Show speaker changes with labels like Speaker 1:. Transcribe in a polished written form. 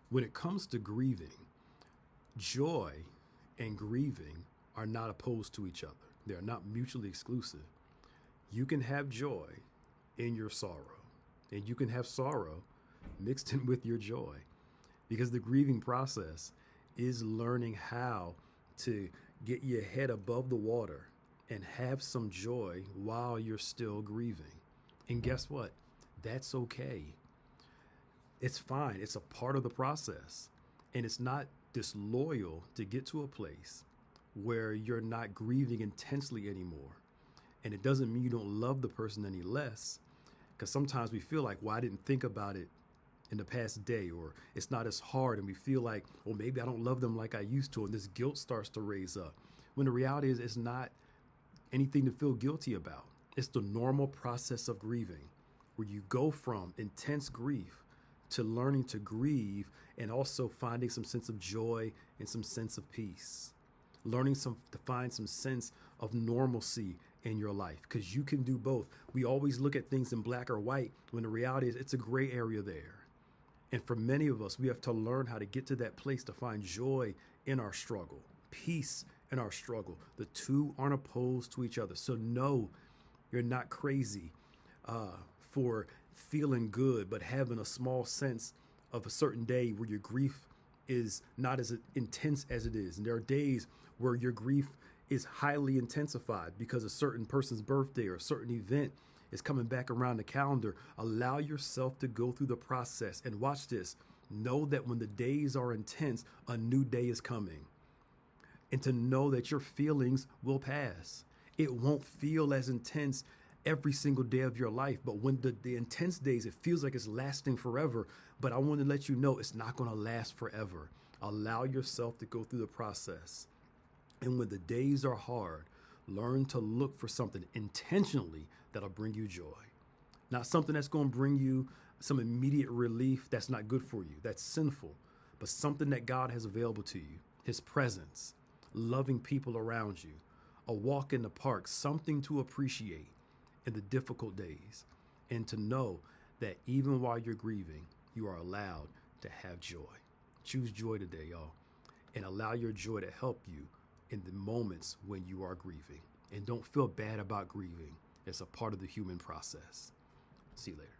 Speaker 1: When it comes to grieving, joy and grieving are not opposed to each other. They are not mutually exclusive. You can have joy in your sorrow, and you can have sorrow mixed in with your joy, because the grieving process is learning how to get your head above the water and have some joy while you're still grieving. And guess what? That's okay. It's fine. It's a part of the process. And it's not disloyal to get to a place where you're not grieving intensely anymore. And it doesn't mean you don't love the person any less, because sometimes we feel like, well, I didn't think about it in the past day, or it's not as hard, and we feel like, well, maybe I don't love them like I used to, and this guilt starts to raise up. When the reality is, it's not anything to feel guilty about. It's the normal process of grieving, where you go from intense grief to learning to grieve and also finding some sense of joy and some sense of peace. Learning to find some sense of normalcy in your life, because you can do both. We always look at things in black or white, when the reality is it's a gray area there. And for many of us, we have to learn how to get to that place to find joy in our struggle, peace in our struggle. The two aren't opposed to each other. So no, you're not crazy for feeling good, but having a small sense of a certain day where your grief is not as intense as it is. And there are days where your grief is highly intensified because a certain person's birthday or a certain event is coming back around the calendar. Allow yourself to go through the process, and watch this. Know that when the days are intense, a new day is coming. And to know that your feelings will pass. It won't feel as intense every single day of your life, but when the intense days, it feels like it's lasting forever. But I want to let you know it's not going to last forever. Allow yourself to go through the process. And when the days are hard, learn to look for something intentionally that'll bring you joy. Not something that's going to bring you some immediate relief that's not good for you, that's sinful, but something that God has available to you. His presence, loving people around you, a walk in the park, something to appreciate in the difficult days, and to know that even while you're grieving, you are allowed to have joy. Choose joy today, y'all, and allow your joy to help you in the moments when you are grieving. And don't feel bad about grieving. It's a part of the human process. See you later.